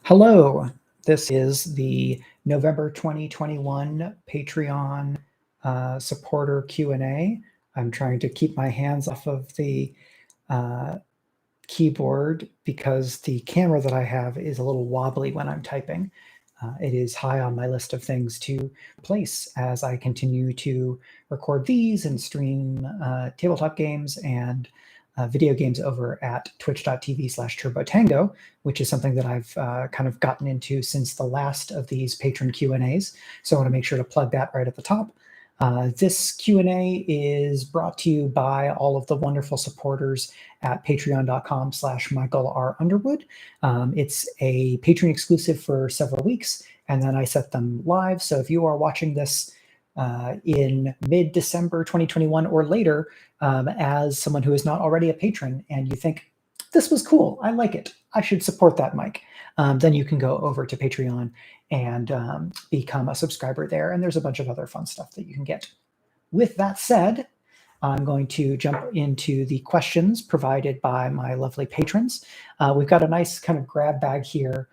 Hello, this is the November 2021 Patreon supporter Q&A. I'm trying to keep my hands off of the keyboard because the camera that I have is a little wobbly when I'm typing. It is high on my list of things to place as I continue to record these and stream tabletop games and video games over at twitch.tv/turbotango, which is something that I've kind of gotten into since the last of these patron Q&As. So I want to make sure to plug that right at the top. This Q&A is brought to you by all of the wonderful supporters at patreon.com/Michael R. Underwood. It's a Patreon exclusive for several weeks, and then I set them live. So if you are watching this in mid-December 2021 or later, as someone who is not already a patron and you think, this was cool, I like it, I should support that, Mike, then you can go over to Patreon and become a subscriber there. And there's a bunch of other fun stuff that you can get. With that said, I'm going to jump into the questions provided by my lovely patrons. We've got a nice kind of grab bag here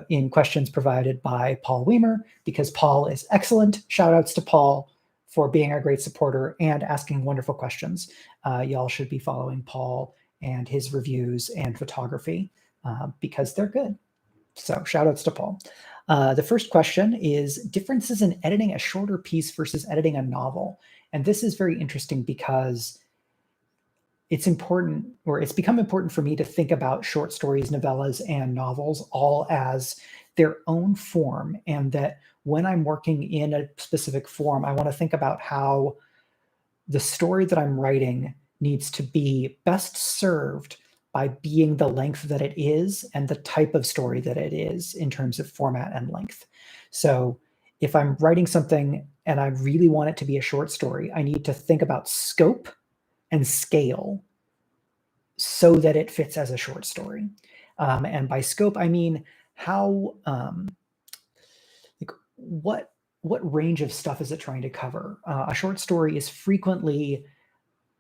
in questions provided by Paul Weimer, because Paul is excellent. Shout outs to Paul for being a great supporter and asking wonderful questions. Y'all should be following Paul and his reviews and photography because they're good. So shout outs to Paul. The first question is differences in editing a shorter piece versus editing a novel. And this is very interesting because it's important, or it's become important for me to think about short stories, novellas, and novels all as their own form, and that when I'm working in a specific form, I want to think about how the story that I'm writing needs to be best served by being the length that it is and the type of story that it is in terms of format and length. So if I'm writing something and I really want it to be a short story, I need to think about scope and scale so that it fits as a short story. And by scope, I mean how, like what range of stuff is it trying to cover? A short story is frequently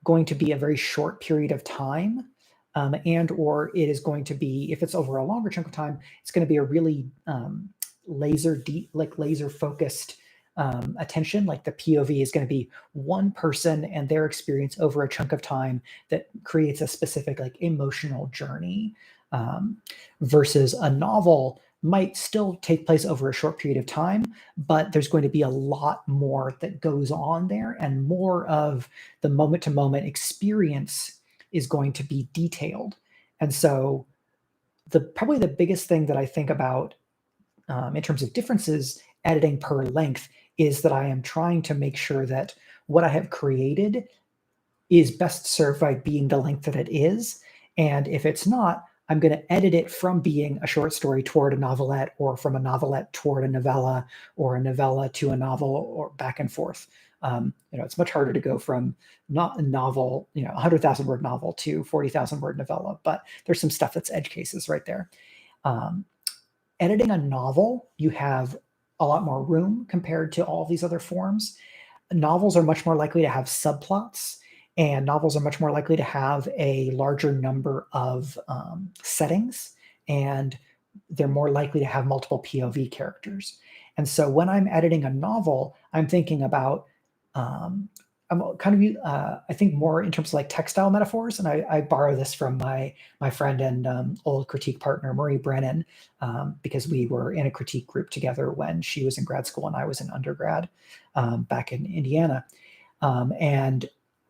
going to be a very short period of time, and or it is going to be, if it's over a longer chunk of time, it's going to be a really laser focused attention. Like the POV is going to be one person and their experience over a chunk of time that creates a specific like emotional journey, versus a novel might still take place over a short period of time, but there's going to be a lot more that goes on there, and more of the moment-to-moment experience is going to be detailed. And so probably the biggest thing that I think about in terms of differences editing per length is that I am trying to make sure that what I have created is best served by being the length that it is. And if it's not, I'm going to edit it from being a short story toward a novelette, or from a novelette toward a novella, or a novella to a novel, or back and forth. It's much harder to go from not a novel, 100,000 word novel to 40,000 word novella, but there's some stuff that's edge cases right there. Editing a novel, you have a lot more room compared to all these other forms. Novels are much more likely to have subplots, and novels are much more likely to have a larger number of settings, and they're more likely to have multiple POV characters. And so when I'm editing a novel, I'm thinking about, I'm kind of, I think more in terms of like textile metaphors. And I borrow this from my friend and old critique partner, Marie Brennan, because we were in a critique group together when she was in grad school and I was in undergrad back in Indiana. And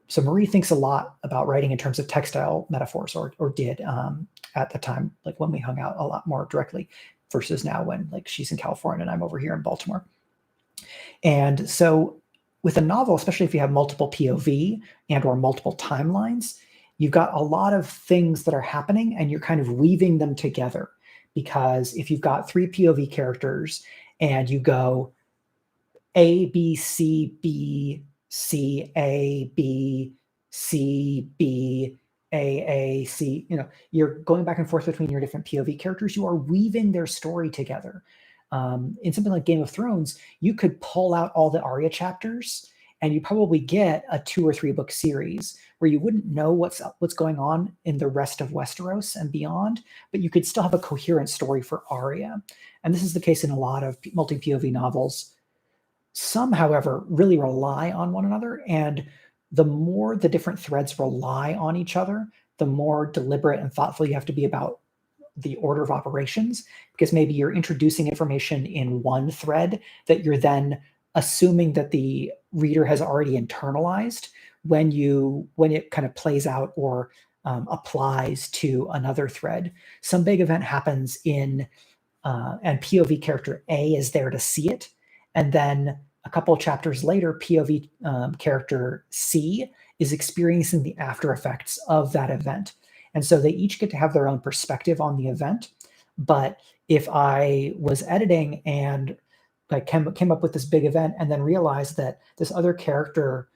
so Marie thinks a lot about writing in terms of textile metaphors, or did at the time, like when we hung out a lot more directly, versus now when like she's in California and I'm over here in Baltimore. And so with a novel, especially if you have multiple POV and or multiple timelines, you've got a lot of things that are happening and you're kind of weaving them together. Because if you've got 3 POV characters and you go A, B, C, B, C, A, B, C, B, A, C, you're going back and forth between your different POV characters. You are weaving their story together. In something like Game of Thrones, you could pull out all the Arya chapters and you probably get a 2 or 3 book series where you wouldn't know what's going on in the rest of Westeros and beyond, but you could still have a coherent story for Arya. And this is the case in a lot of multi-POV novels. Some, however, really rely on one another, and the more the different threads rely on each other, the more deliberate and thoughtful you have to be about the order of operations, because maybe you're introducing information in one thread that you're then assuming that the reader has already internalized when it kind of plays out or applies to another thread. Some big event happens and POV character A is there to see it, and then a couple of chapters later, POV character C is experiencing the after effects of that event. And so they each get to have their own perspective on the event. But if I was editing and I came up with this big event and then realized that this other character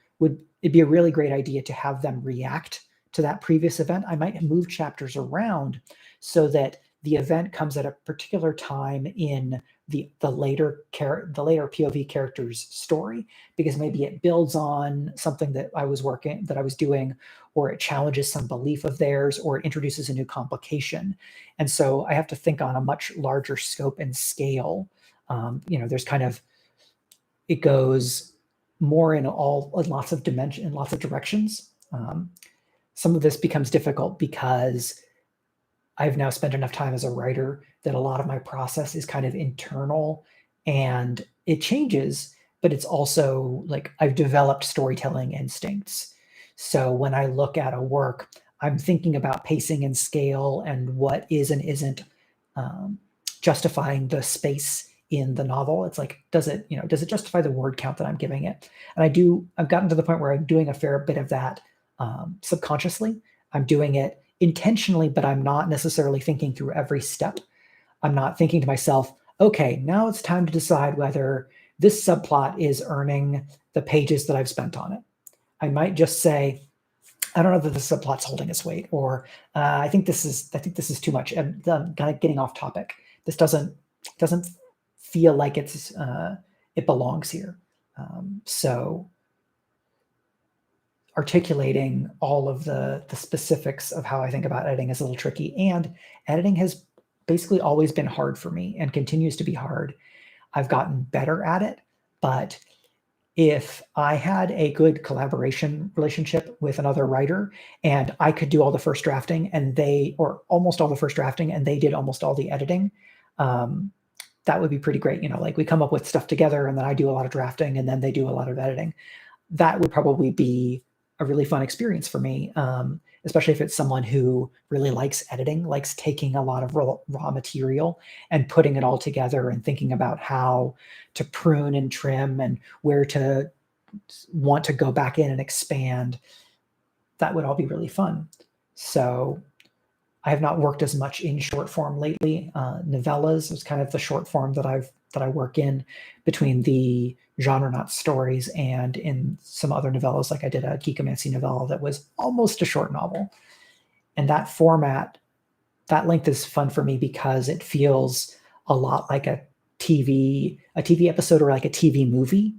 it'd be a really great idea to have them react to that previous event, I might move chapters around so that the event comes at a particular time in the later POV character's story, because maybe it builds on something that I was doing, or it challenges some belief of theirs, or it introduces a new complication. And so I have to think on a much larger scope and scale. There's it goes more in lots of dimensions, in lots of directions. Some of this becomes difficult because I've now spent enough time as a writer that a lot of my process is kind of internal, and it changes, but it's also like I've developed storytelling instincts. So when I look at a work, I'm thinking about pacing and scale and what is and isn't justifying the space in the novel. It's like, does it justify the word count that I'm giving it? And I've gotten to the point where I'm doing a fair bit of that subconsciously. I'm doing it intentionally, but I'm not necessarily thinking through every step. I'm not thinking to myself, okay, now it's time to decide whether this subplot is earning the pages that I've spent on it. I might just say, I don't know that the subplot's holding its weight, or I think this is too much. I'm kind of getting off topic. This doesn't feel like it belongs here. So articulating all of the specifics of how I think about editing is a little tricky, and editing has basically always been hard for me and continues to be hard. I've gotten better at it, but if I had a good collaboration relationship with another writer and I could do all the first drafting or almost all the first drafting, and they did almost all the editing, that would be pretty great. Like we come up with stuff together and then I do a lot of drafting and then they do a lot of editing. That would probably be a really fun experience for me, especially if it's someone who really likes editing, likes taking a lot of raw material and putting it all together and thinking about how to prune and trim and where to want to go back in and expand. That would all be really fun. So I have not worked as much in short form lately. Novellas is kind of the short form that I work in between the genre not stories and in some other novellas. Like I did a geekomancy novella that was almost a short novel. And that format, that length is fun for me because it feels a lot like a TV episode or like a TV movie.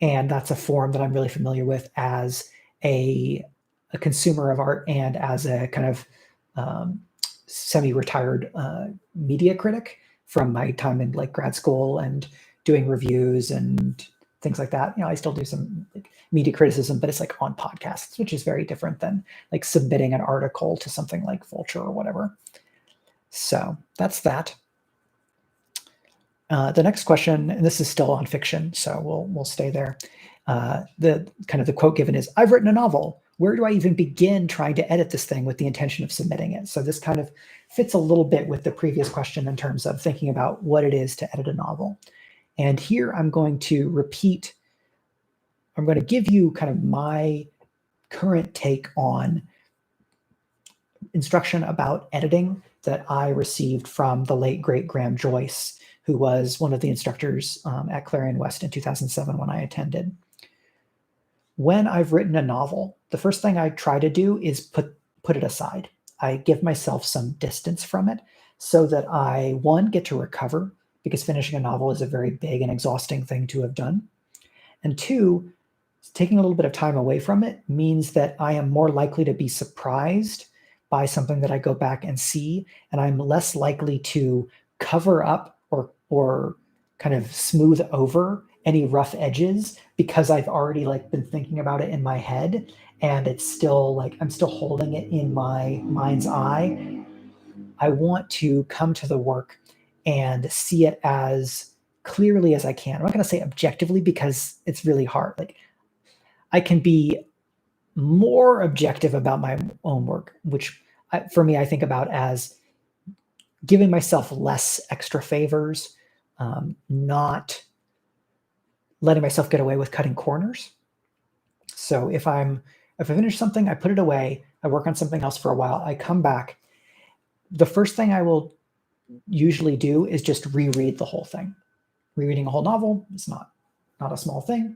And that's a form that I'm really familiar with as a consumer of art and as a kind of semi-retired media critic from my time in like grad school and doing reviews and things like that. I still do some like media criticism, but it's like on podcasts, which is very different than like submitting an article to something like Vulture or whatever. So that's that. The next question, and this is still on fiction, so we'll stay there. The quote given is, "I've written a novel. Where do I even begin trying to edit this thing with the intention of submitting it?" So this kind of fits a little bit with the previous question in terms of thinking about what it is to edit a novel. And here I'm going to give you kind of my current take on instruction about editing that I received from the late, great Graham Joyce, who was one of the instructors at Clarion West in 2007 when I attended. When I've written a novel, the first thing I try to do is put it aside. I give myself some distance from it so that I, one, get to recover, because finishing a novel is a very big and exhausting thing to have done. And two, taking a little bit of time away from it means that I am more likely to be surprised by something that I go back and see, and I'm less likely to cover up or kind of smooth over any rough edges because I've already like been thinking about it in my head, and it's still like I'm still holding it in my mind's eye. I want to come to the work and see it as clearly as I can. I'm not going to say objectively because it's really hard. Like I can be more objective about my own work, which for me, I think about as giving myself less extra favors, not letting myself get away with cutting corners. So if I finish something, I put it away, I work on something else for a while, I come back. The first thing I will usually do is just reread the whole thing. Rereading a whole novel is not a small thing,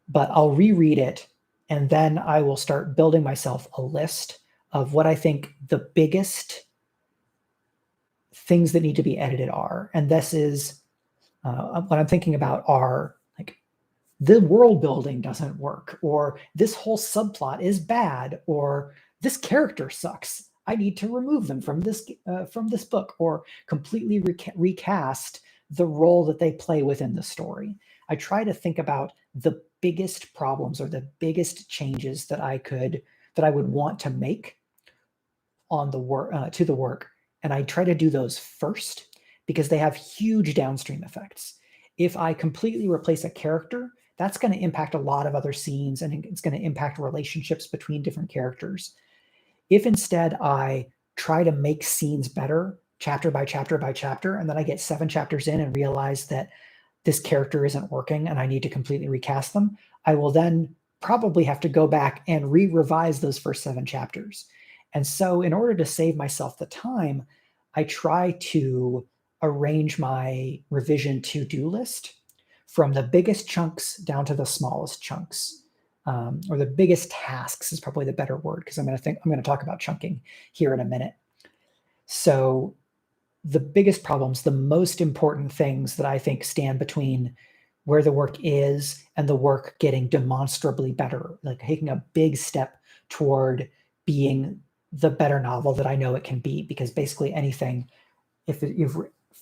but I'll reread it, and then I will start building myself a list of what I think the biggest things that need to be edited are. And this is what I'm thinking about are like the world building doesn't work, or this whole subplot is bad, or this character sucks. I need to remove them from this book, or completely recast the role that they play within the story. I try to think about the biggest problems or the biggest changes that I would want to make on the work to the work, and I try to do those first because they have huge downstream effects. If I completely replace a character, that's going to impact a lot of other scenes, and it's going to impact relationships between different characters. If instead I try to make scenes better chapter by chapter by chapter, and then I get 7 chapters in and realize that this character isn't working and I need to completely recast them, I will then probably have to go back and revise those first 7 chapters. And so in order to save myself the time, I try to arrange my revision to-do list from the biggest chunks down to the smallest chunks, or the biggest tasks is probably the better word, because I'm going to talk about chunking here in a minute. So the biggest problems, the most important things that I think stand between where the work is and the work getting demonstrably better, like taking a big step toward being the better novel that I know it can be. Because basically anything,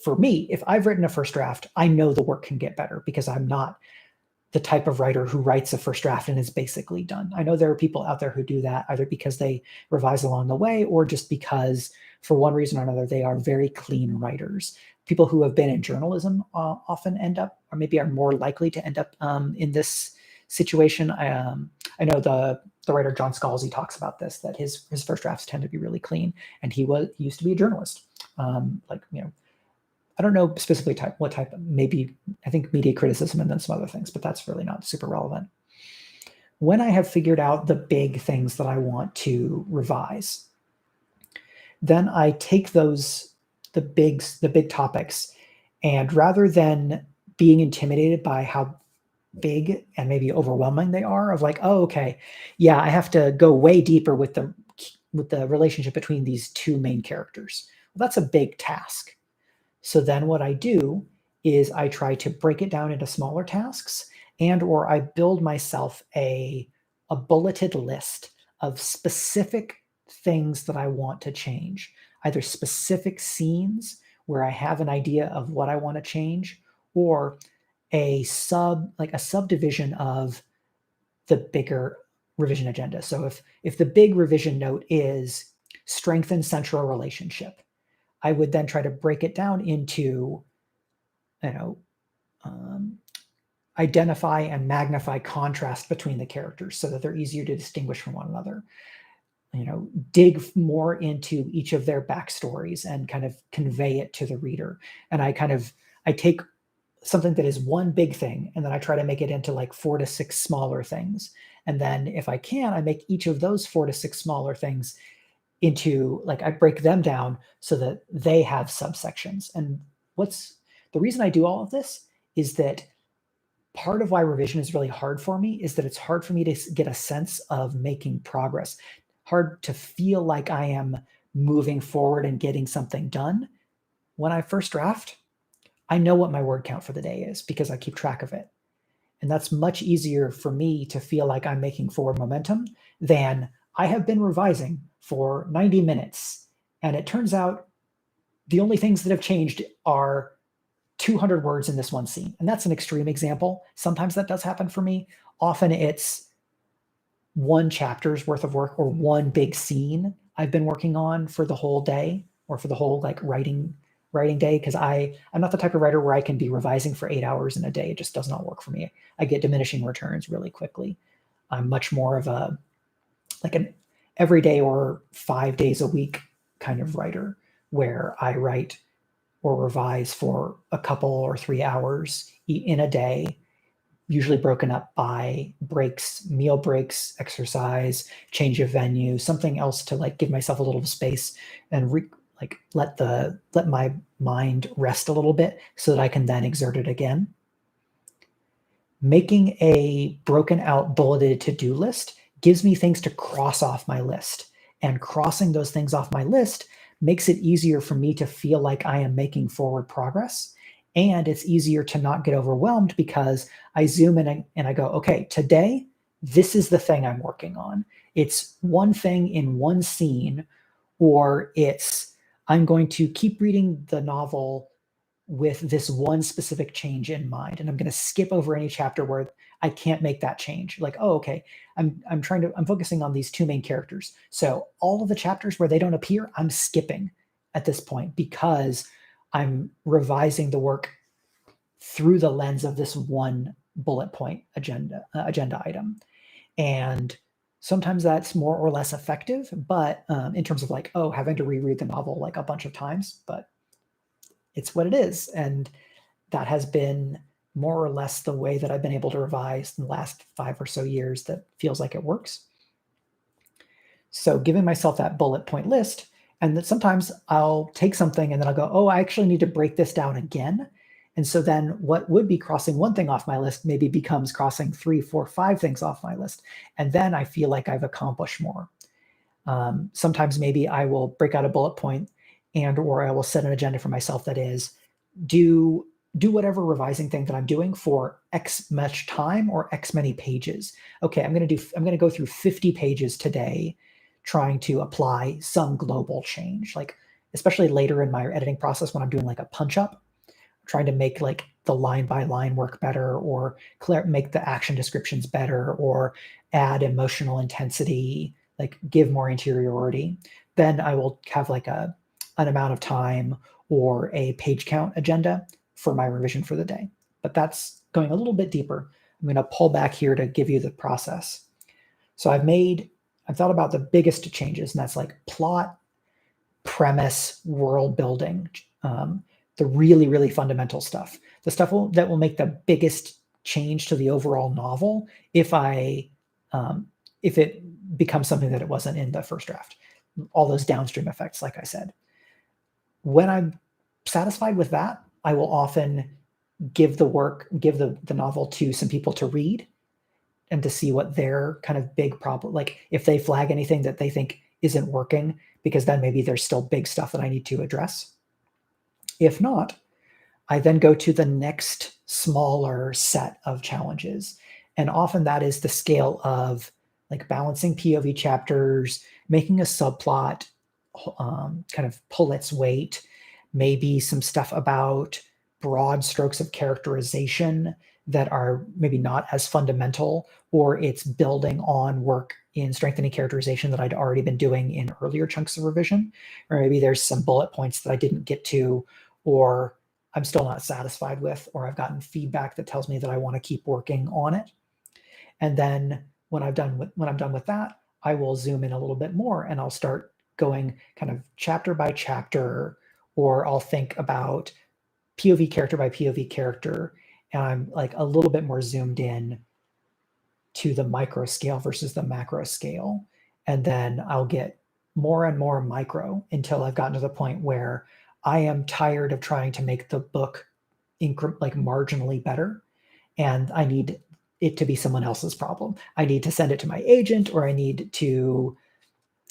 for me, if I've written a first draft, I know the work can get better because I'm not the type of writer who writes a first draft and is basically done. I know there are people out there who do that either because they revise along the way or just because for one reason or another, they are very clean writers. People who have been in journalism often end up, or maybe are more likely to end up in this situation. I know the writer John Scalzi talks about this, that his first drafts tend to be really clean, and he used to be a journalist. I don't know specifically what type, maybe I think media criticism and then some other things, but that's really not super relevant. When I have figured out the big things that I want to revise, then I take the big topics, and rather than being intimidated by how big and maybe overwhelming they are, of like, oh, okay, yeah, I have to go way deeper with the relationship between these 2 main characters. Well, that's a big task. So then what I do is I try to break it down into smaller tasks, or I build myself a bulleted list of specific things that I want to change, either specific scenes where I have an idea of what I want to change, or a subdivision of the bigger revision agenda. So if the big revision note is strengthen central relationship, I would then try to break it down into, identify and magnify contrast between the characters so that they're easier to distinguish from one another. Dig more into each of their backstories and kind of convey it to the reader. And I take something that is one big thing, and then I try to make it into like 4 to 6 smaller things. And then if I can, I make each of those 4 to 6 smaller things into, like, I break them down so that they have subsections. And the reason I do all of this is that part of why revision is really hard for me is that it's hard for me to get a sense of making progress, hard to feel like I am moving forward and getting something done. When I first draft, I know what my word count for the day is because I keep track of it. And that's much easier for me to feel like I'm making forward momentum than I have been revising for 90 minutes. And it turns out the only things that have changed are 200 words in this one scene. And that's an extreme example. Sometimes that does happen for me. Often it's one chapter's worth of work or one big scene I've been working on for the whole day or for the whole like writing day, because I'm not the type of writer where I can be revising for 8 hours in a day. It just does not work for me. I get diminishing returns really quickly. I'm much more of a like an everyday or 5 days a week kind of writer, where I write or revise for a couple or 3 hours in a day, usually broken up by breaks, meal breaks, exercise, change of venue, something else to like give myself a little space and let my mind rest a little bit so that I can then exert it again. Making a broken out bulleted to-do list gives me things to cross off my list, and crossing those things off my list makes it easier for me to feel like I am making forward progress. And it's easier to not get overwhelmed because I zoom in and I go, okay, today, this is the thing I'm working on. It's one thing in one scene, or it's I'm going to keep reading the novel with this one specific change in mind, and I'm going to skip over any chapter where I can't make that change. Like, oh, okay, I'm focusing on these two main characters. So all of the chapters where they don't appear, I'm skipping at this point because I'm revising the work through the lens of this one bullet point agenda item. And sometimes that's more or less effective, but in terms of like, oh, having to reread the novel like a bunch of times, but it's what it is. And that has been more or less the way that I've been able to revise in the last 5 or so years that feels like it works. So giving myself that bullet point list, and that sometimes I'll take something and then I'll go, oh, I actually need to break this down again. And so then what would be crossing one thing off my list maybe becomes crossing 3, 4, 5 things off my list. And then I feel like I've accomplished more. Sometimes maybe I will break out a bullet point or I will set an agenda for myself that is do whatever revising thing that I'm doing for X much time or X many pages. Okay, I'm going to go through 50 pages today trying to apply some global change, like especially later in my editing process when I'm doing like a punch up, trying to make like the line by line work better, or make the action descriptions better, or add emotional intensity, like give more interiority. Then I will have like an amount of time or a page count agenda for my revision for the day. But that's going a little bit deeper. I'm going to pull back here to give you the process. So I've thought about the biggest changes, and that's like plot, premise, world building, the really, really fundamental stuff, the stuff that will make the biggest change to the overall novel if it becomes something that it wasn't in the first draft. All those downstream effects, like I said. When I'm satisfied with that, I will often give the novel to some people to read and to see what their kind of big problem, like if they flag anything that they think isn't working, because then maybe there's still big stuff that I need to address. If not, I then go to the next smaller set of challenges. And often that is the scale of like balancing POV chapters, making a subplot kind of pull its weight, maybe some stuff about broad strokes of characterization that are maybe not as fundamental, or it's building on work in strengthening characterization that I'd already been doing in earlier chunks of revision, or maybe there's some bullet points that I didn't get to, or I'm still not satisfied with, or I've gotten feedback that tells me that I want to keep working on it. And then when I'm done with that, I will zoom in a little bit more and I'll start going kind of chapter by chapter, or I'll think about POV character by POV character, and I'm like a little bit more zoomed in to the micro scale versus the macro scale. And then I'll get more and more micro until I've gotten to the point where I am tired of trying to make the book like marginally better, and I need it to be someone else's problem. I need to send it to my agent, or I need to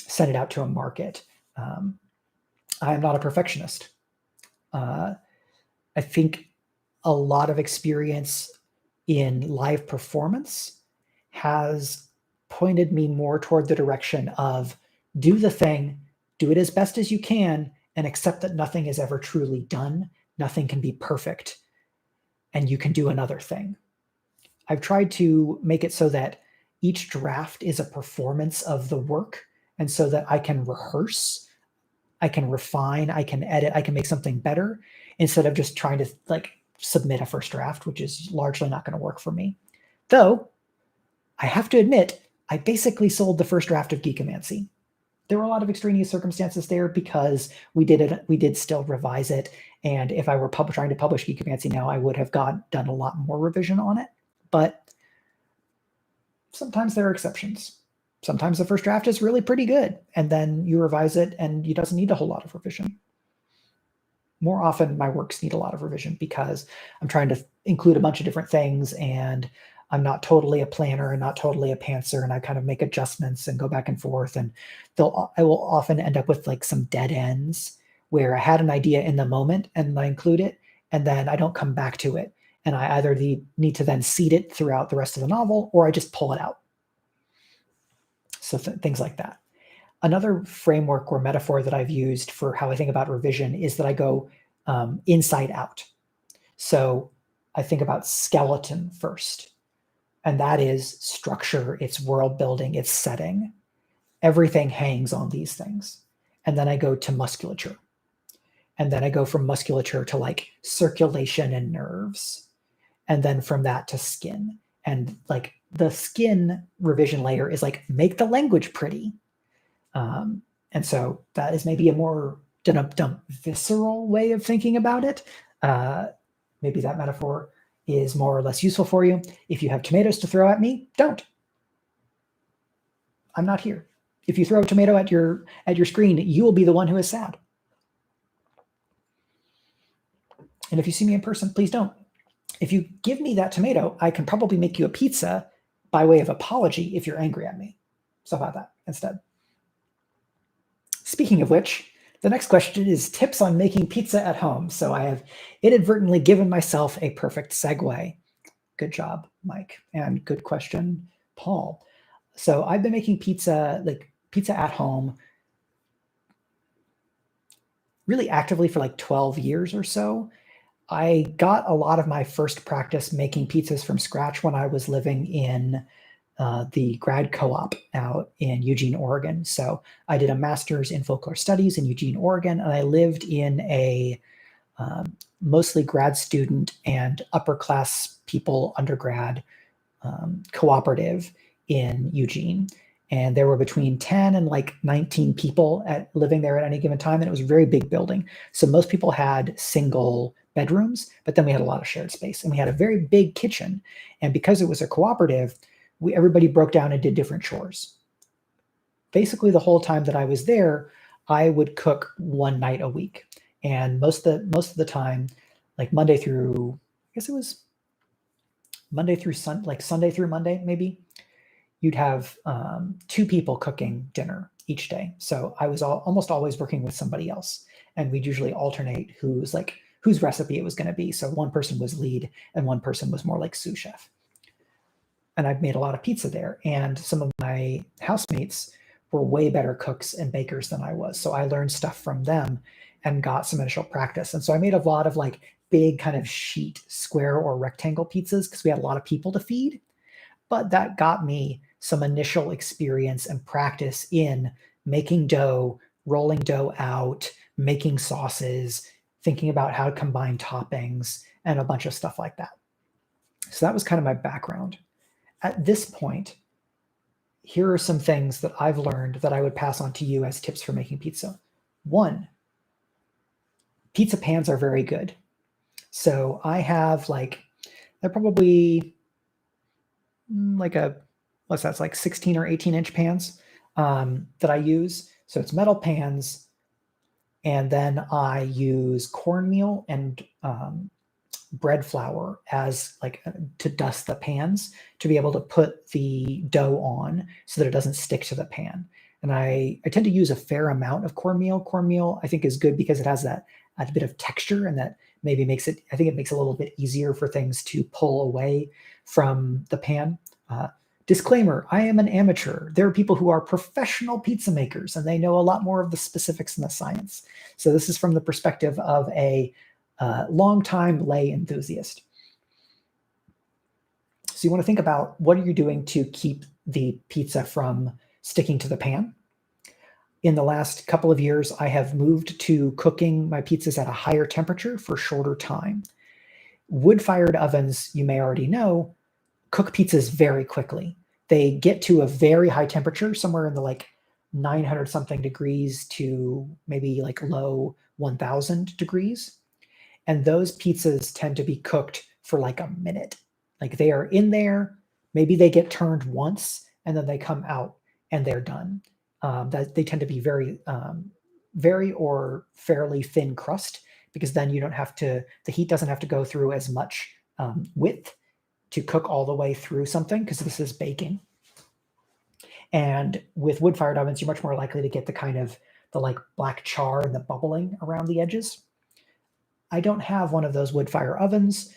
send it out to a market. I am not a perfectionist. I think a lot of experience in live performance has pointed me more toward the direction of do the thing, do it as best as you can, and accept that nothing is ever truly done. Nothing can be perfect, and you can do another thing. I've tried to make it so that each draft is a performance of the work, and so that I can rehearse, I can refine, I can edit, I can make something better instead of just trying to like submit a first draft, which is largely not going to work for me. Though I have to admit, I basically sold the first draft of Geekomancy. There were a lot of extraneous circumstances there because we did still revise it. And if I were trying to publish Geekomancy now, I would have done a lot more revision on it. But sometimes there are exceptions. Sometimes the first draft is really pretty good, and then you revise it and it doesn't need a whole lot of revision. More often, my works need a lot of revision because I'm trying to include a bunch of different things, and I'm not totally a planner and not totally a pantser, and I kind of make adjustments and go back and forth, and I will often end up with like some dead ends where I had an idea in the moment and I include it, and then I don't come back to it, and I either need to then seed it throughout the rest of the novel, or I just pull it out. So things like that. Another framework or metaphor that I've used for how I think about revision is that I go inside out. So I think about skeleton first, and that is structure, it's world building, it's setting. Everything hangs on these things. And then I go to musculature. And then I go from musculature to like circulation and nerves. And then from that to skin. And like the skin revision layer is like, make the language pretty. And so that is maybe a more visceral way of thinking about it. Maybe that metaphor is more or less useful for you. If you have tomatoes to throw at me, don't. I'm not here. If you throw a tomato at your screen, you will be the one who is sad. And if you see me in person, please don't. If you give me that tomato, I can probably make you a pizza by way of apology if you're angry at me. So how about that instead? Speaking of which, the next question is tips on making pizza at home. So I have inadvertently given myself a perfect segue. Good job, Mike. And good question, Paul. So I've been making pizza at home really actively for like 12 years or so. I got a lot of my first practice making pizzas from scratch when I was living in the grad co-op out in Eugene, Oregon. So I did a master's in folklore studies in Eugene, Oregon, and I lived in a mostly grad student and upper class people undergrad cooperative in Eugene. And there were between 10 and like 19 people living there at any given time. And it was a very big building. So most people had single bedrooms, but then we had a lot of shared space, and we had a very big kitchen. And because it was a cooperative, everybody broke down and did different chores. Basically, the whole time that I was there, I would cook one night a week. And most of the time, like Monday through, I guess it was Monday through Sunday through Monday, maybe, you'd have 2 people cooking dinner each day. So I was almost always working with somebody else, and we'd usually alternate whose recipe it was going to be. So one person was lead and one person was more like sous chef. And I've made a lot of pizza there. And some of my housemates were way better cooks and bakers than I was. So I learned stuff from them and got some initial practice. And so I made a lot of like big kind of sheet, square or rectangle pizzas because we had a lot of people to feed. But that got me some initial experience and practice in making dough, rolling dough out, making sauces, thinking about how to combine toppings, and a bunch of stuff like that. So that was kind of my background. At this point, here are some things that I've learned that I would pass on to you as tips for making pizza. 1, pizza pans are very good. So I have they're probably it's like 16 or 18 inch pans that I use. So it's metal pans. And then I use cornmeal and bread flour as to dust the pans to be able to put the dough on so that it doesn't stick to the pan. And I tend to use a fair amount of cornmeal. Cornmeal, I think, is good because it has that add a bit of texture, and that maybe makes it, I think it makes it a little bit easier for things to pull away from the pan. Disclaimer, I am an amateur. There are people who are professional pizza makers, and they know a lot more of the specifics and the science. So this is from the perspective of a longtime lay enthusiast. So you want to think about, what are you doing to keep the pizza from sticking to the pan? In the last couple of years, I have moved to cooking my pizzas at a higher temperature for shorter time. Wood-fired ovens, you may already know, cook pizzas very quickly. They get to a very high temperature, somewhere in the like 900 something degrees to maybe like low 1000 degrees. And those pizzas tend to be cooked for like a minute. Like they are in there, maybe they get turned once, and then they come out and they're done. That they tend to be very or fairly thin crust, because then you don't have to, the heat doesn't have to go through as much width to cook all the way through something, because this is baking. And with wood-fired ovens, you're much more likely to get the kind of the like black char and the bubbling around the edges. I don't have one of those wood-fire ovens.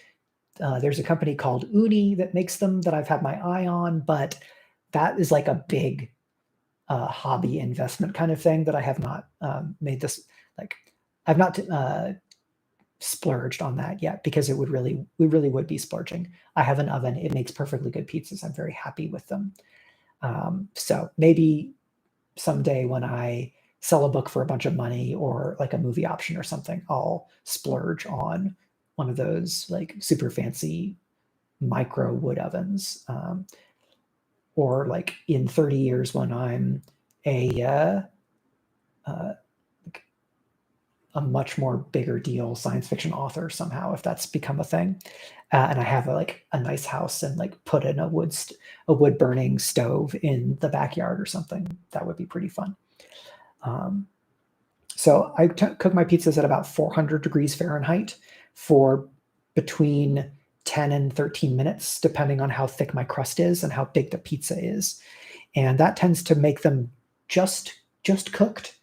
There's a company called Uni that makes them that I've had my eye on, but that is like a big hobby investment kind of thing that I have not made this, like, I've not splurged on that yet, because we really would be splurging. I have an oven. It makes perfectly good pizzas. I'm very happy with them. So maybe someday when I sell a book for a bunch of money, or like a movie option or something, I'll splurge on one of those like super fancy micro wood ovens. Or like in 30 years when I'm a much more bigger deal science fiction author somehow, if that's become a thing, and I have a nice house and like put in a wood burning stove in the backyard or something, that would be pretty fun. So I cook my pizzas at about 400 degrees Fahrenheit for between 10 and 13 minutes, depending on how thick my crust is and how big the pizza is. And that tends to make them just cooked.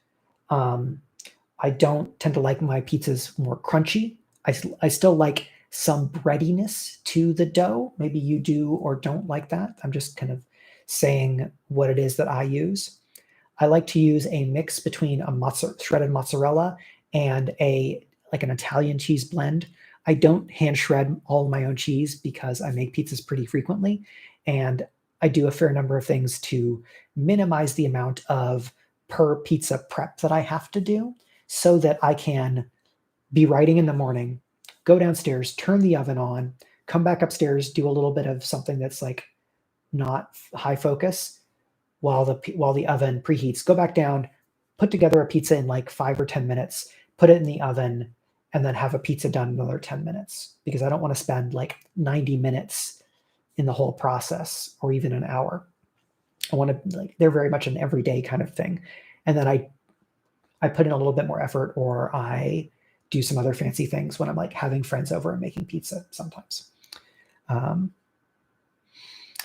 I don't tend to like my pizzas more crunchy. I still like some breadiness to the dough. Maybe you do or don't like that. I'm just kind of saying what it is that I use. I like to use a mix between a shredded mozzarella and an Italian cheese blend. I don't hand shred all of my own cheese because I make pizzas pretty frequently, and I do a fair number of things to minimize the amount of per pizza prep that I have to do, so that I can be writing in the morning, go downstairs, turn the oven on, come back upstairs, do a little bit of something that's like not high focus while the oven preheats, go back down, put together a pizza in like 5 or 10 minutes, put it in the oven, and then have a pizza done in another 10 minutes, because I don't want to spend like 90 minutes in the whole process, or even an hour. I want to, they're very much an everyday kind of thing. And then I put in a little bit more effort, or I do some other fancy things when I'm like having friends over and making pizza sometimes.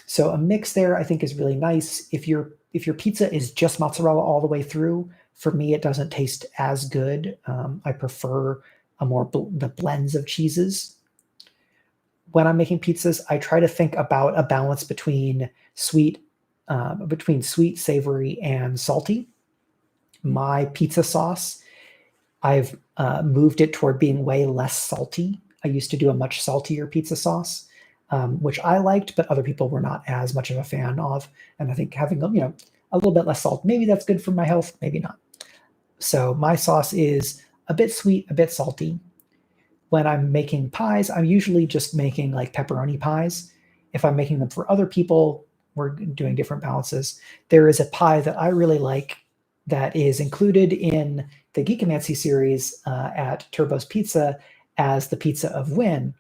So a mix there I think is really nice. If your pizza is just mozzarella all the way through, for me it doesn't taste as good. I prefer the blends of cheeses. When I'm making pizzas, I try to think about a balance between sweet, savory, and salty. My pizza sauce, I've moved it toward being way less salty. I used to do a much saltier pizza sauce, which I liked, but other people were not as much of a fan of. And I think having a little bit less salt, maybe that's good for my health, maybe not. So my sauce is a bit sweet, a bit salty. When I'm making pies, I'm usually just making like pepperoni pies. If I'm making them for other people, we're doing different balances. There is a pie that I really like that is included in the Geekomancy series at Turbo's Pizza as the Pizza of Win,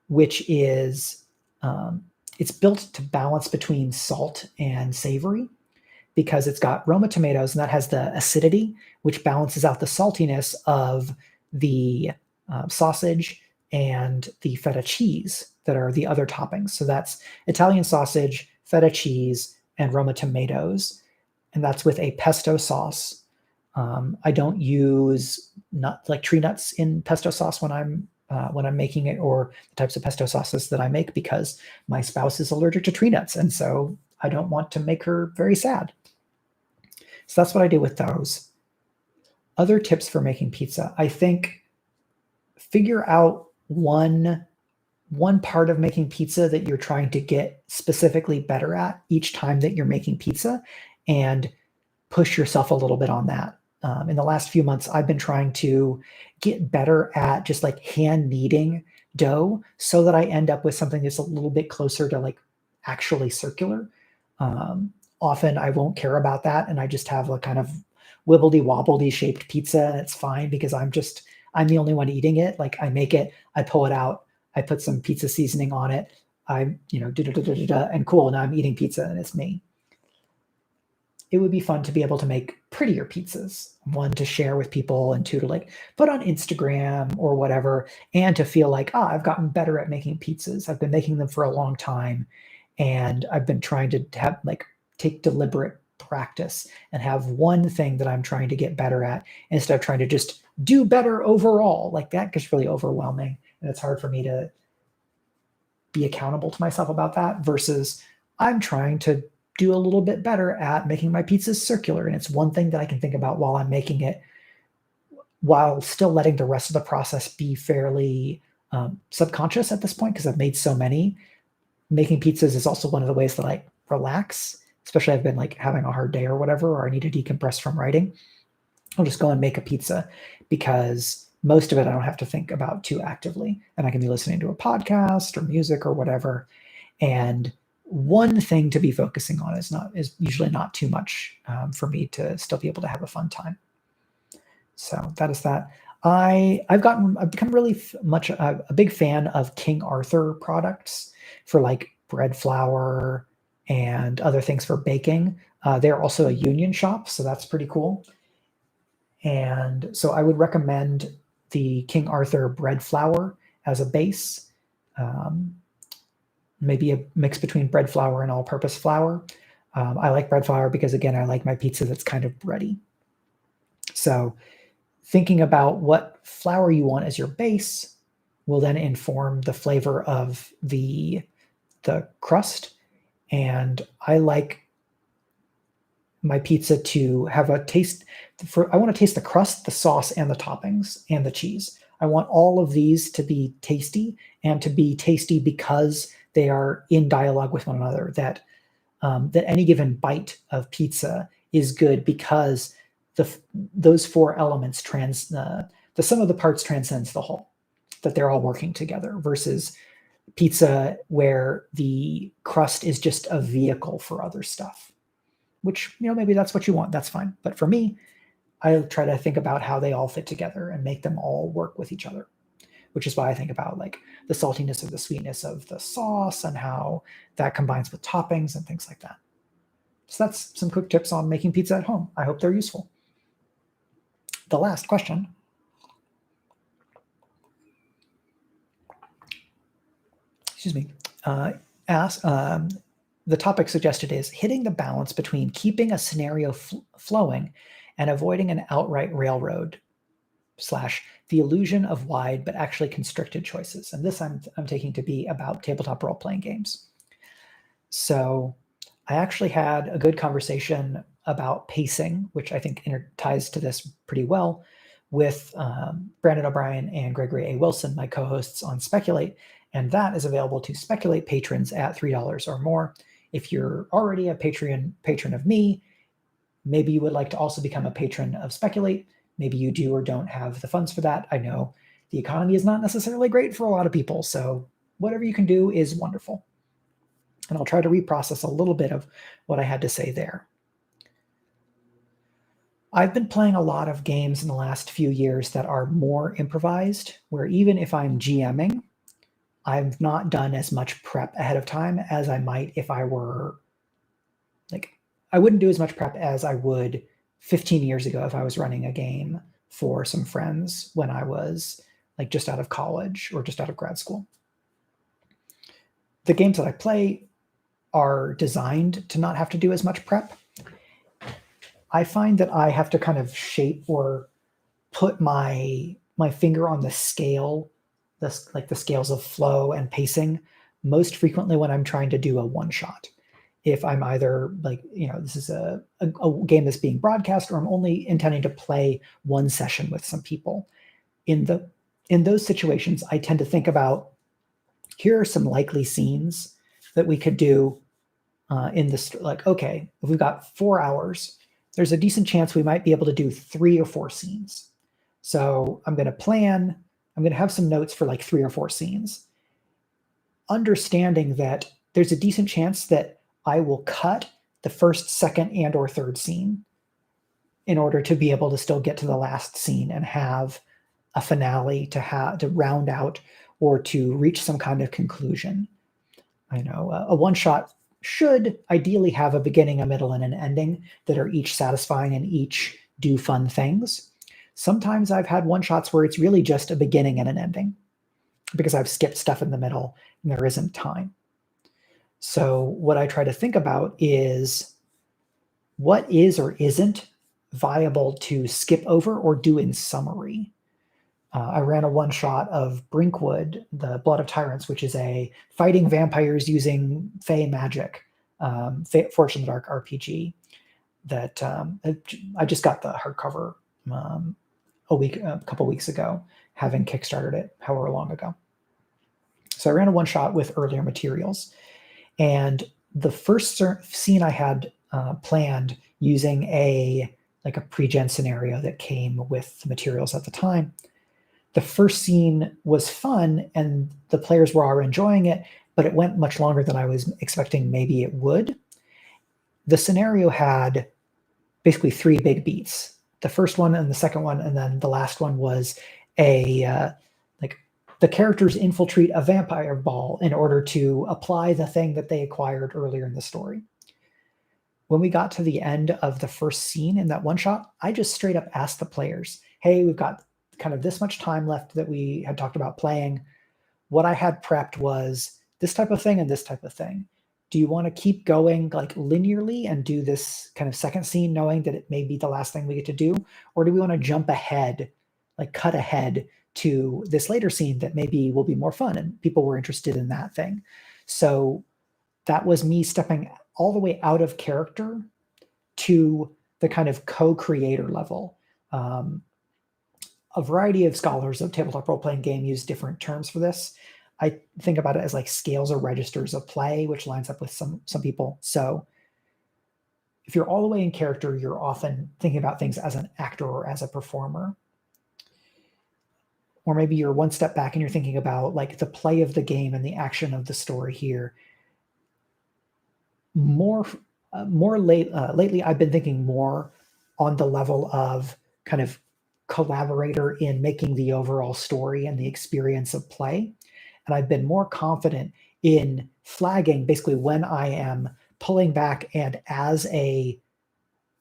which is it's built to balance between salt and savory, because it's got Roma tomatoes, and that has the acidity, which balances out the saltiness of the sausage and the feta cheese that are the other toppings. So that's Italian sausage, feta cheese, and Roma tomatoes. And that's with a pesto sauce. I don't use tree nuts in pesto sauce when I'm making it, or the types of pesto sauces that I make, because my spouse is allergic to tree nuts, and so I don't want to make her very sad. So that's what I do with those. Other tips for making pizza, I think figure out one part of making pizza that you're trying to get specifically better at each time that you're making pizza, and push yourself a little bit on that. In the last few months, I've been trying to get better at just like hand kneading dough, so that I end up with something that's a little bit closer to like actually circular. Often I won't care about that, and I just have a kind of wibbledy wobbledy shaped pizza, and it's fine because I'm the only one eating it. Like, I make it, I pull it out, I put some pizza seasoning on it, and cool, now I'm eating pizza and it's me. It would be fun to be able to make prettier pizzas, one to share with people, and two to like put on Instagram or whatever, and to feel like, I've gotten better at making pizzas. I've been making them for a long time, and I've been trying to have take deliberate practice and have one thing that I'm trying to get better at, instead of trying to just do better overall. Like, that gets really overwhelming, and it's hard for me to be accountable to myself about that, versus I'm trying to do a little bit better at making my pizzas circular. And it's one thing that I can think about while I'm making it, while still letting the rest of the process be fairly subconscious at this point, because I've made so many. Making pizzas is also one of the ways that I relax, especially I've been like having a hard day or whatever, or I need to decompress from writing. I'll just go and make a pizza, because most of it I don't have to think about too actively, and I can be listening to a podcast or music or whatever. And one thing to be focusing on is usually not too much for me to still be able to have a fun time. So that is that. I've become really much a big fan of King Arthur products for like bread flour and other things for baking. They're also a union shop, so that's pretty cool. And so I would recommend the King Arthur bread flour as a base. Maybe a mix between bread flour and all-purpose flour. I like bread flour because, again, I like my pizza that's kind of bready. So thinking about what flour you want as your base will then inform the flavor of the crust. And I like my pizza to have a taste I want to taste the crust, the sauce, and the toppings, and the cheese. I want all of these to be tasty, and to be tasty because they are in dialogue with one another, that any given bite of pizza is good because those four elements the sum of the parts transcends the whole, that they're all working together, versus pizza where the crust is just a vehicle for other stuff, which, maybe that's what you want, that's fine. But for me, I try to think about how they all fit together and make them all work with each other, which is why I think about like the saltiness or the sweetness of the sauce and how that combines with toppings and things like that. So that's some quick tips on making pizza at home. I hope they're useful. The last question. Excuse me. The topic suggested is hitting the balance between keeping a scenario flowing and avoiding an outright railroad / the illusion of wide but actually constricted choices. And this I'm taking to be about tabletop role-playing games. So I actually had a good conversation about pacing, which I think ties to this pretty well, with Brandon O'Brien and Gregory A. Wilson, my co-hosts on Speculate. And that is available to Speculate patrons at $3 or more. If you're already a patron of me, maybe you would like to also become a patron of Speculate. Maybe you do or don't have the funds for that. I know the economy is not necessarily great for a lot of people, so whatever you can do is wonderful. And I'll try to reprocess a little bit of what I had to say there. I've been playing a lot of games in the last few years that are more improvised, where even if I'm GMing, I've not done as much prep ahead of time as I might if I were I wouldn't do as much prep as I would 15 years ago if I was running a game for some friends when I was just out of college or just out of grad school. The games that I play are designed to not have to do as much prep. I find that I have to kind of shape or put my finger on the scale, like the scales of flow and pacing, most frequently when I'm trying to do a one shot. If I'm either like, this is a game that's being broadcast, or I'm only intending to play one session with some people. In those situations, I tend to think about, here are some likely scenes that we could do in this. Like, okay, if we've got 4 hours, there's a decent chance we might be able to do 3 or 4 scenes. So I'm going to have some notes for like 3 or 4 scenes, understanding that there's a decent chance that I will cut the first, second, and or third scene in order to be able to still get to the last scene and have a finale to round out or to reach some kind of conclusion. I know a one shot should ideally have a beginning, a middle, and an ending that are each satisfying and each do fun things. Sometimes I've had one shots where it's really just a beginning and an ending because I've skipped stuff in the middle and there isn't time. So what I try to think about is what is or isn't viable to skip over or do in summary. I ran a one shot of Brinkwood, the Blood of Tyrants, which is a fighting vampires using Fey magic, Fortune the Dark RPG that I just got the hardcover a couple weeks ago, having kickstarted it however long ago. So I ran a one shot with earlier materials, and the first scene I had planned using a pre-gen scenario that came with the materials at the time. The first scene was fun and the players were already enjoying it, but it went much longer than I was expecting maybe it would. The scenario had basically 3 big beats. The first one and the second one, and then the last one was the characters infiltrate a vampire ball in order to apply the thing that they acquired earlier in the story. When we got to the end of the first scene in that one shot, I just straight up asked the players, hey, we've got kind of this much time left that we had talked about playing. What I had prepped was this type of thing and this type of thing. Do you want to keep going like linearly and do this kind of second scene knowing that it may be the last thing we get to do? Or do we want to jump ahead, like cut ahead to this later scene that maybe will be more fun and people were interested in that thing? So that was me stepping all the way out of character to the kind of co-creator level. A variety of scholars of tabletop role-playing game use different terms for this. I think about it as like scales or registers of play, which lines up with some people. So if you're all the way in character, you're often thinking about things as an actor or as a performer. Or maybe you're one step back and you're thinking about like the play of the game and the action of the story here. Lately, I've been thinking more on the level of kind of collaborator in making the overall story and the experience of play. And I've been more confident in flagging basically when I am pulling back and as a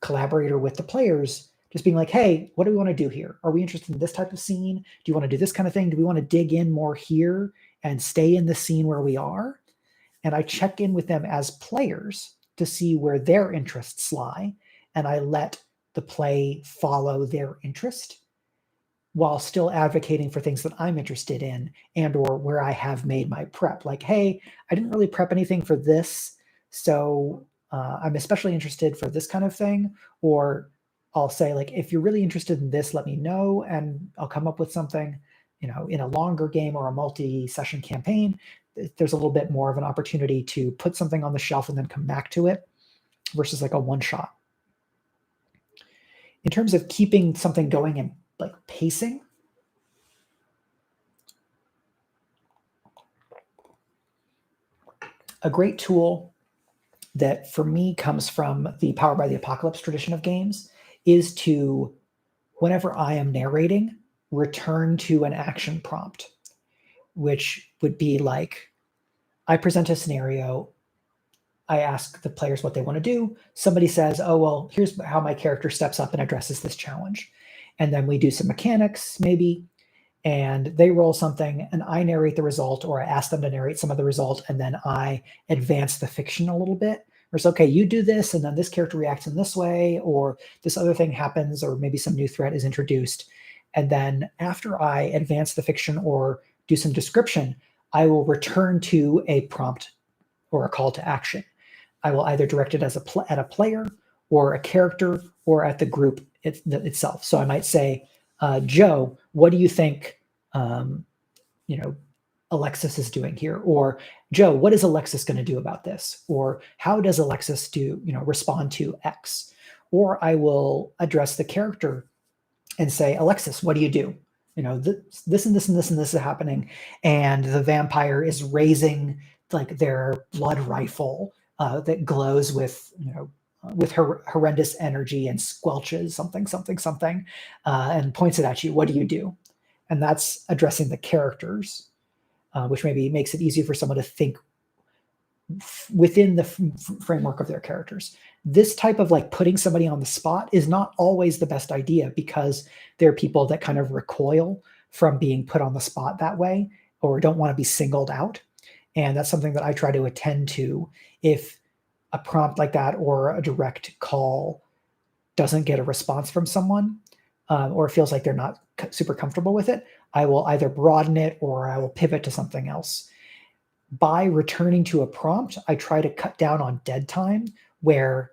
collaborator with the players, just being like, hey, what do we want to do here? Are we interested in this type of scene? Do you want to do this kind of thing? Do we want to dig in more here and stay in the scene where we are? And I check in with them as players to see where their interests lie. And I let the play follow their interest while still advocating for things that I'm interested in and or where I have made my prep. Like, hey, I didn't really prep anything for this, so I'm especially interested for this kind of thing. Or I'll say, like, if you're really interested in this, let me know, and I'll come up with something. In a longer game or a multi-session campaign, there's a little bit more of an opportunity to put something on the shelf and then come back to it versus like a one-shot. In terms of keeping something going and like pacing, a great tool that for me comes from the Power by the Apocalypse tradition of games is to, whenever I am narrating, return to an action prompt, which would be like, I present a scenario, I ask the players what they want to do. Somebody says, oh, well, here's how my character steps up and addresses this challenge. And then we do some mechanics, maybe, and they roll something, and I narrate the result, or I ask them to narrate some of the result, and then I advance the fiction a little bit Where it's, okay, you do this, and then this character reacts in this way, or this other thing happens, or maybe some new threat is introduced. And then after I advance the fiction or do some description, I will return to a prompt or a call to action. I will either direct it as at a player or a character or at the group itself. So I might say, Joe, what do you think, Alexis is doing here? Or Joe, what is Alexis going to do about this? Or how does Alexis respond to X? Or I will address the character and say, Alexis, what do you do? This and this and this and this is happening, and the vampire is raising like their blood rifle that glows with horrendous energy and squelches something, and points it at you. What do you do? And that's addressing the characters, which maybe makes it easier for someone to think within the framework of their characters. This type of like putting somebody on the spot is not always the best idea, because there are people that kind of recoil from being put on the spot that way, or don't want to be singled out. And that's something that I try to attend to. If a prompt like that or a direct call doesn't get a response from someone, or it feels like they're not super comfortable with it, I will either broaden it or I will pivot to something else. By returning to a prompt, I try to cut down on dead time, where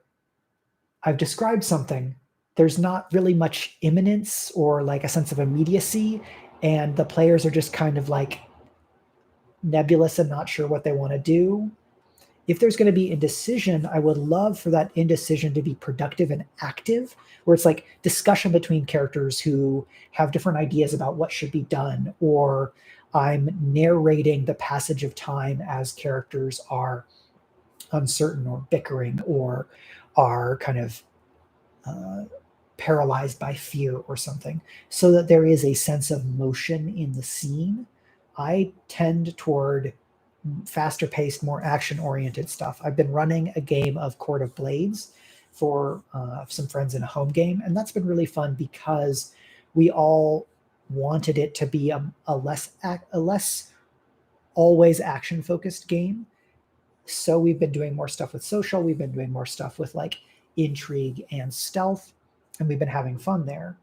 I've described something, there's not really much imminence or like a sense of immediacy, and the players are just kind of like nebulous and not sure what they want to do. If there's going to be indecision, I would love for that indecision to be productive and active, where it's like discussion between characters who have different ideas about what should be done, or I'm narrating the passage of time as characters are uncertain or bickering or are kind of paralyzed by fear or something, so that there is a sense of motion in the scene. I tend toward faster paced, more action oriented stuff. I've been running a game of Court of Blades for some friends in a home game, and that's been really fun because we all wanted it to be a less always action focused game. So we've been doing more stuff with social, we've been doing more stuff with like intrigue and stealth, and we've been having fun there.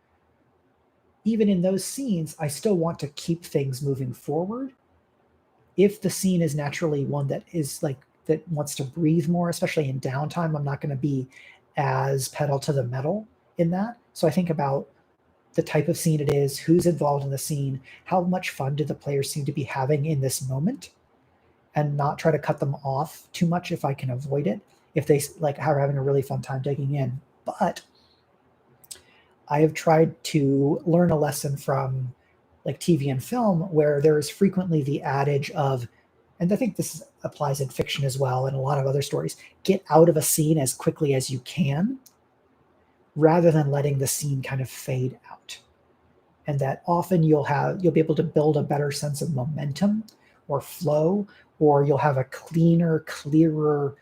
Even in those scenes, I still want to keep things moving forward. If the scene is naturally one that is like that wants to breathe more, especially in downtime, I'm not going to be as pedal to the metal in that. So I think about the type of scene it is, who's involved in the scene, how much fun do the players seem to be having in this moment, and not try to cut them off too much if I can avoid it, if they like are having a really fun time digging in. But I have tried to learn a lesson from like TV and film, where there is frequently the adage of, and I think this applies in fiction as well and a lot of other stories, get out of a scene as quickly as you can, rather than letting the scene kind of fade out. And that often you'll be able to build a better sense of momentum or flow, or you'll have a cleaner, clearer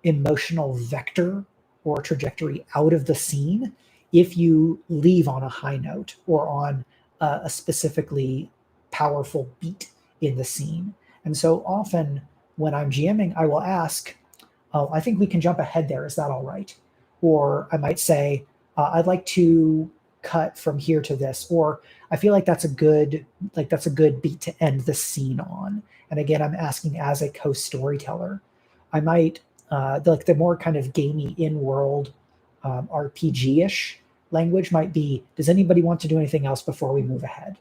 emotional vector or trajectory out of the scene if you leave on a high note or on a specifically powerful beat in the scene. And so often when I'm GMing, I will ask, oh, I think we can jump ahead there. Is that all right? Or I might say, I'd like to cut from here to this, or I feel like that's a good beat to end the scene on. And again, I'm asking as a co-storyteller. I might the more kind of gamey in-world RPG-ish language might be, does anybody want to do anything else before we move ahead?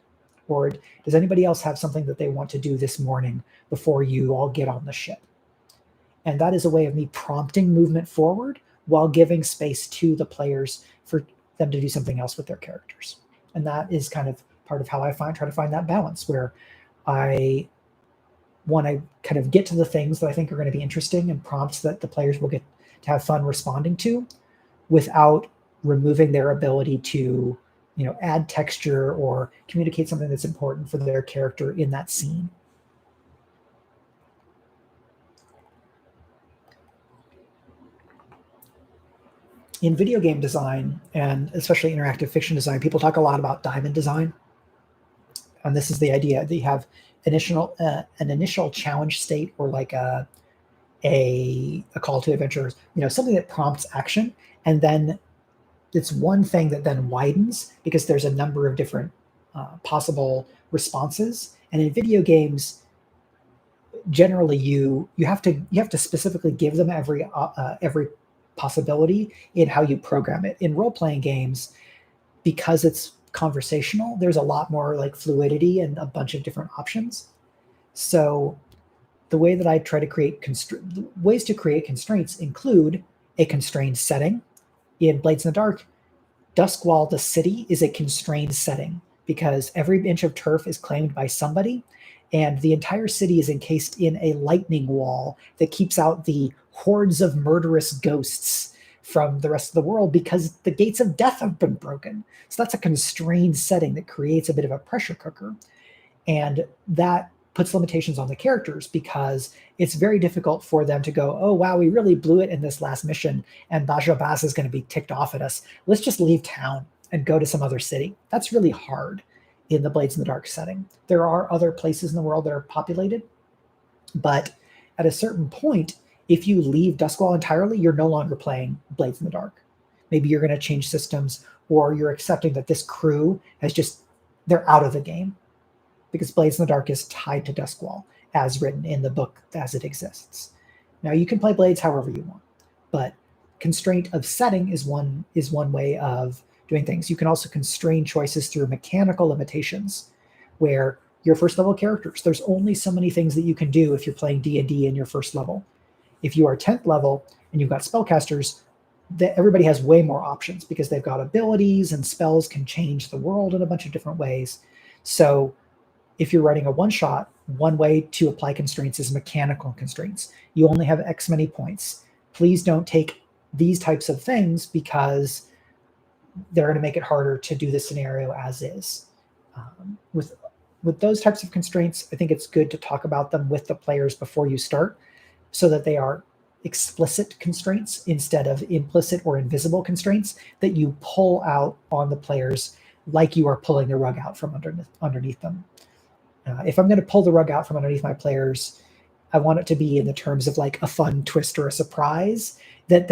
Or does anybody else have something that they want to do this morning before you all get on the ship? And that is a way of me prompting movement forward while giving space to the players for them to do something else with their characters. And that is kind of part of how I try to find that balance, where I want to kind of get to the things that I think are going to be interesting and prompts that the players will get to have fun responding to, without removing their ability to, add texture or communicate something that's important for their character in that scene. In video game design, and especially interactive fiction design, people talk a lot about diamond design. And this is the idea that you have an initial challenge state, or like a a call to adventure, something that prompts action, and then it's one thing that then widens because there's a number of different possible responses. And in video games, generally you have to specifically give them every possibility in how you program it. In role-playing games, because it's conversational, there's a lot more like fluidity and a bunch of different options. So the way that I try to create ways to create constraints include a constrained setting. In Blades in the Dark, Duskwall, the city, is a constrained setting because every inch of turf is claimed by somebody, and the entire city is encased in a lightning wall that keeps out the hordes of murderous ghosts from the rest of the world because the gates of death have been broken. So that's a constrained setting that creates a bit of a pressure cooker. And that puts limitations on the characters because it's very difficult for them to go, oh, wow, we really blew it in this last mission, and Bajabaz is going to be ticked off at us. Let's just leave town and go to some other city. That's really hard in the Blades in the Dark setting. There are other places in the world that are populated, but at a certain point, if you leave Duskwall entirely, you're no longer playing Blades in the Dark. Maybe you're going to change systems, or you're accepting that this crew they're out of the game, because Blades in the Dark is tied to Duskwall as written in the book as it exists. Now you can play Blades however you want, but constraint of setting is one way of doing things. You can also constrain choices through mechanical limitations, where your first level characters, there's only so many things that you can do if you're playing D&D in your first level. If you are 10th level and you've got spellcasters, everybody has way more options because they've got abilities, and spells can change the world in a bunch of different ways. So if you're writing a one-shot, one way to apply constraints is mechanical constraints. You only have X many points. Please don't take these types of things because they're going to make it harder to do the scenario as is. With those types of constraints, I think it's good to talk about them with the players before you start, so that they are explicit constraints instead of implicit or invisible constraints that you pull out on the players like you are pulling the rug out from underneath them. If I'm going to pull the rug out from underneath my players, I want it to be in the terms of like a fun twist or a surprise that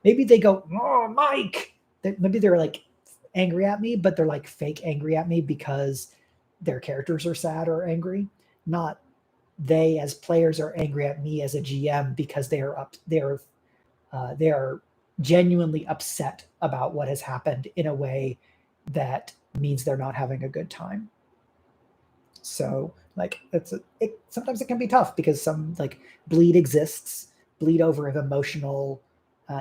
maybe they go, oh, Mike. Maybe they're like angry at me, but they're like fake angry at me because their characters are sad or angry. Not they as players are angry at me as a GM because they are genuinely upset about what has happened in a way that means they're not having a good time. So like sometimes it can be tough because some like bleed exists, bleed over of emotional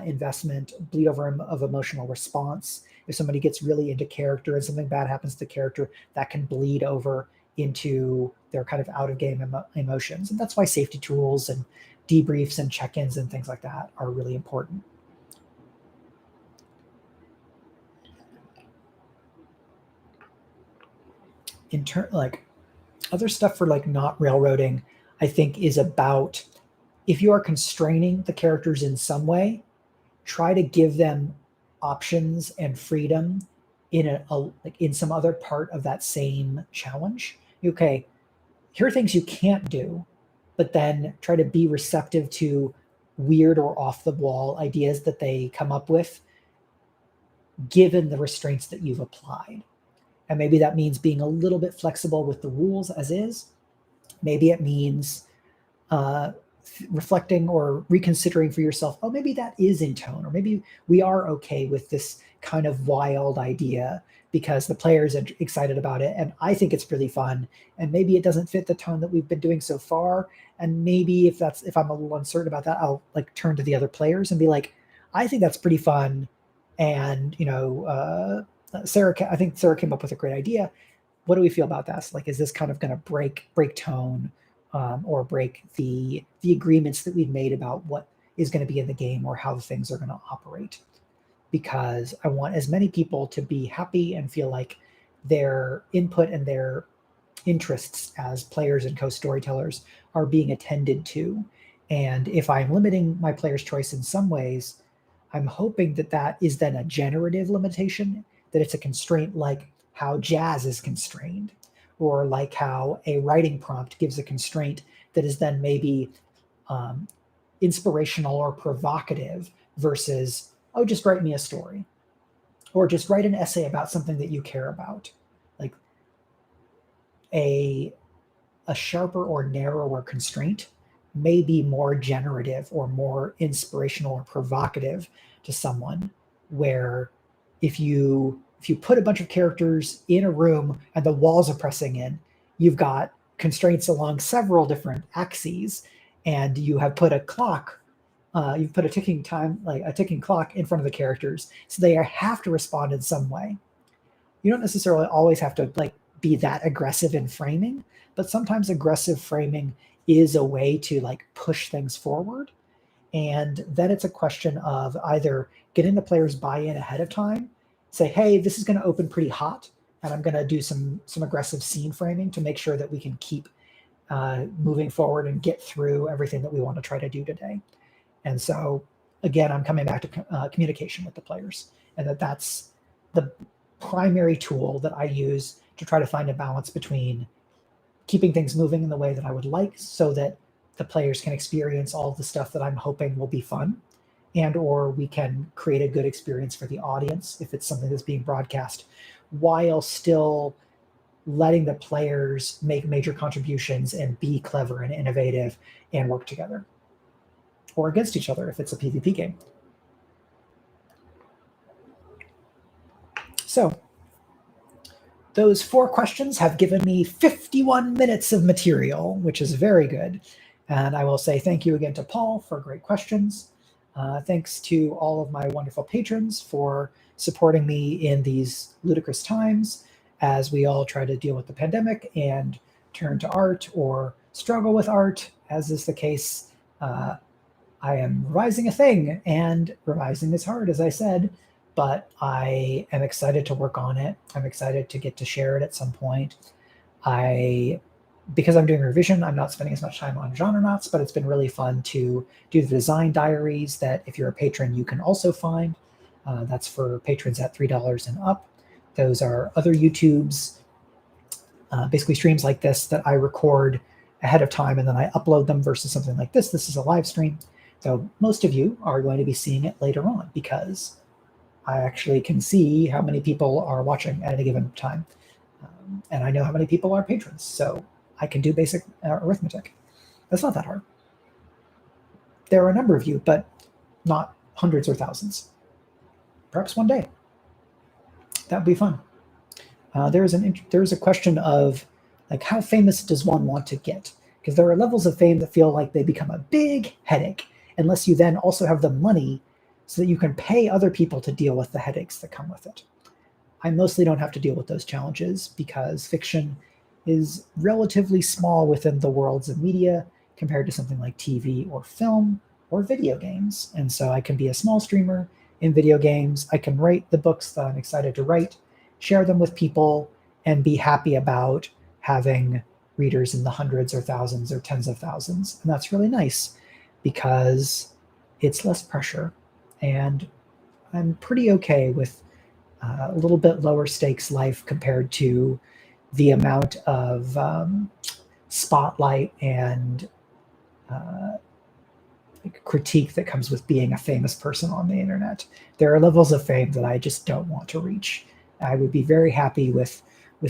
investment, bleed over of emotional response. If somebody gets really into character and something bad happens to the character, that can bleed over into their kind of out of game emotions. And that's why safety tools and debriefs and check-ins and things like that are really important. In turn, like other stuff for like not railroading, I think is about, if you are constraining the characters in some way, try to give them options and freedom in some other part of that same challenge. Okay, here are things you can't do, but then try to be receptive to weird or off the wall ideas that they come up with, given the restraints that you've applied. And maybe that means being a little bit flexible with the rules as is. Maybe it means reflecting or reconsidering for yourself, oh, maybe that is in tone, or maybe we are okay with this kind of wild idea because the players are excited about it, and I think it's really fun, and maybe it doesn't fit the tone that we've been doing so far, and maybe if I'm a little uncertain about that, I'll like turn to the other players and be like, I think that's pretty fun, and I think Sarah came up with a great idea. What do we feel about this? Like, is this kind of going to break tone, or break the agreements that we've made about what is going to be in the game or how things are going to operate? Because I want as many people to be happy and feel like their input and their interests as players and co-storytellers are being attended to. And if I'm limiting my player's choice in some ways, I'm hoping that is then a generative limitation, that it's a constraint like how jazz is constrained, or like how a writing prompt gives a constraint that is then maybe inspirational or provocative versus, oh, just write me a story, or just write an essay about something that you care about. Like a sharper or narrower constraint may be more generative or more inspirational or provocative to someone, where if you put a bunch of characters in a room and the walls are pressing in, you've got constraints along several different axes, and you have put a clock, you've put a ticking clock in front of the characters, so they have to respond in some way. You don't necessarily always have to like be that aggressive in framing, but sometimes aggressive framing is a way to like push things forward. And then it's a question of either getting the players buy-in ahead of time, say, hey, this is going to open pretty hot, and I'm going to do some aggressive scene framing to make sure that we can keep moving forward and get through everything that we want to try to do today. And so, again, I'm coming back to communication with the players, and that's the primary tool that I use to try to find a balance between keeping things moving in the way that I would like, so that the players can experience all of the stuff that I'm hoping will be fun, and or we can create a good experience for the audience if it's something that's being broadcast, while still letting the players make major contributions and be clever and innovative and work together, or against each other if it's a PvP game. So those 4 questions have given me 51 minutes of material, which is very good. And I will say thank you again to Paul for great questions. Thanks to all of my wonderful patrons for supporting me in these ludicrous times as we all try to deal with the pandemic and turn to art or struggle with art, as is the case. I am revising a thing, and revising is hard, as I said, but I am excited to work on it. I'm excited to get to share it at some point. Because I'm doing revision, I'm not spending as much time on genre knots, but it's been really fun to do the design diaries that if you're a patron, you can also find. That's for patrons at $3 and up. Those are other YouTubes, basically streams like this that I record ahead of time and then I upload them, versus something like this. This is a live stream. So most of you are going to be seeing it later on, because I actually can see how many people are watching at any given time. And I know how many people are patrons, so I can do basic arithmetic. That's not that hard. There are a number of you, but not hundreds or thousands. Perhaps one day. That would be fun. There is a question of, like, how famous does one want to get? Because there are levels of fame that feel like they become a big headache, unless you then also have the money so that you can pay other people to deal with the headaches that come with it. I mostly don't have to deal with those challenges because fiction is relatively small within the worlds of media compared to something like TV or film or video games. And so I can be a small streamer in video games. I can write the books that I'm excited to write, share them with people, and be happy about having readers in the hundreds or thousands or tens of thousands. And that's really nice because it's less pressure. And I'm pretty okay with a little bit lower stakes life compared to the amount of spotlight and critique that comes with being a famous person on the internet. There are levels of fame that I just don't want to reach. I would be very happy with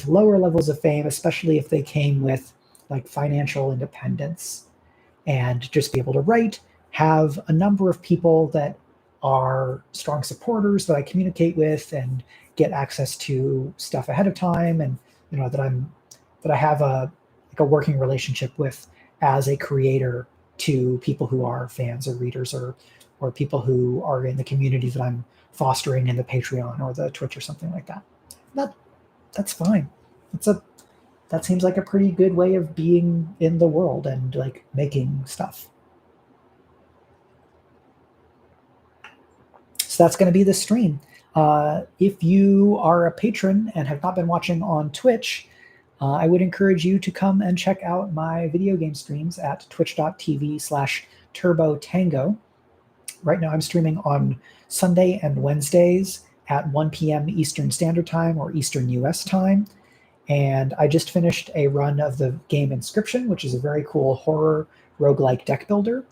lower levels of fame, especially if they came with like financial independence, and just be able to write, have a number of people that are strong supporters that I communicate with and get access to stuff ahead of time, and that I have a working relationship with as a creator to people who are fans or readers or people who are in the community that I'm fostering in the Patreon or the Twitch or something like that. That's fine. That seems like a pretty good way of being in the world and like making stuff. So that's going to be the stream. If you are a patron and have not been watching on Twitch, I would encourage you to come and check out my video game streams at twitch.tv/turbotango. Right now I'm streaming on Sunday and Wednesdays at 1 p.m. Eastern Standard Time or Eastern US time. And I just finished a run of the game Inscription, which is a very cool horror roguelike deck builder.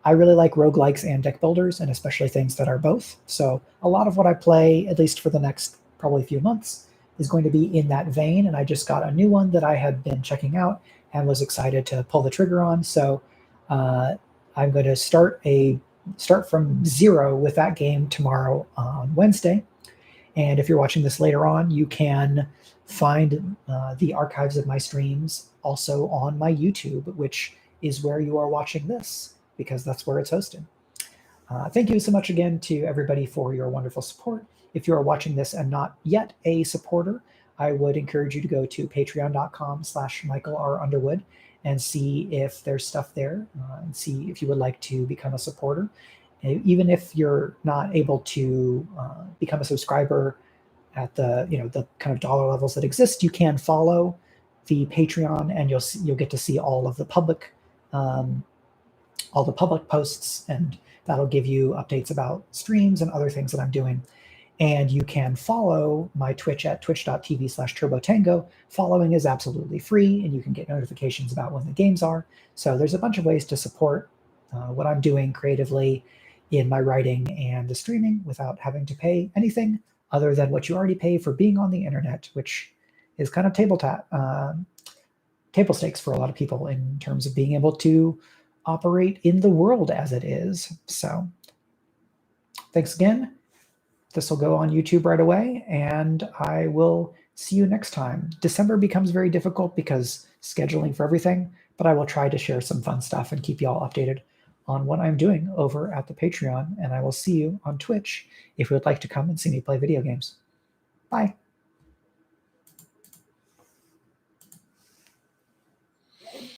I really like roguelikes and deck builders, and especially things that are both. So a lot of what I play, at least for the next probably few months, is going to be in that vein. And I just got a new one that I had been checking out and was excited to pull the trigger on. So I'm going to start from zero with that game tomorrow on Wednesday. And if you're watching this later on, you can find the archives of my streams also on my YouTube, which is where you are watching this, because that's where it's hosted. Thank you so much again to everybody for your wonderful support. If you are watching this and not yet a supporter, I would encourage you to go to patreon.com/MichaelRUnderwood and see if there's stuff there, and see if you would like to become a supporter. Even if you're not able to become a subscriber at the the kind of dollar levels that exist, you can follow the Patreon, and you'll get to see all of the public posts, and that'll give you updates about streams and other things that I'm doing. And you can follow my Twitch at twitch.tv/turbotango. Following is absolutely free, and you can get notifications about when the games are. So there's a bunch of ways to support what I'm doing creatively in my writing and the streaming without having to pay anything other than what you already pay for being on the internet, which is kind of table stakes for a lot of people in terms of being able to operate in the world as it is. So thanks again. This will go on YouTube right away, and I will see you next time. December becomes very difficult because scheduling for everything, but I will try to share some fun stuff and keep you all updated on what I'm doing over at the Patreon, and I will see you on Twitch if you would like to come and see me play video games. Bye.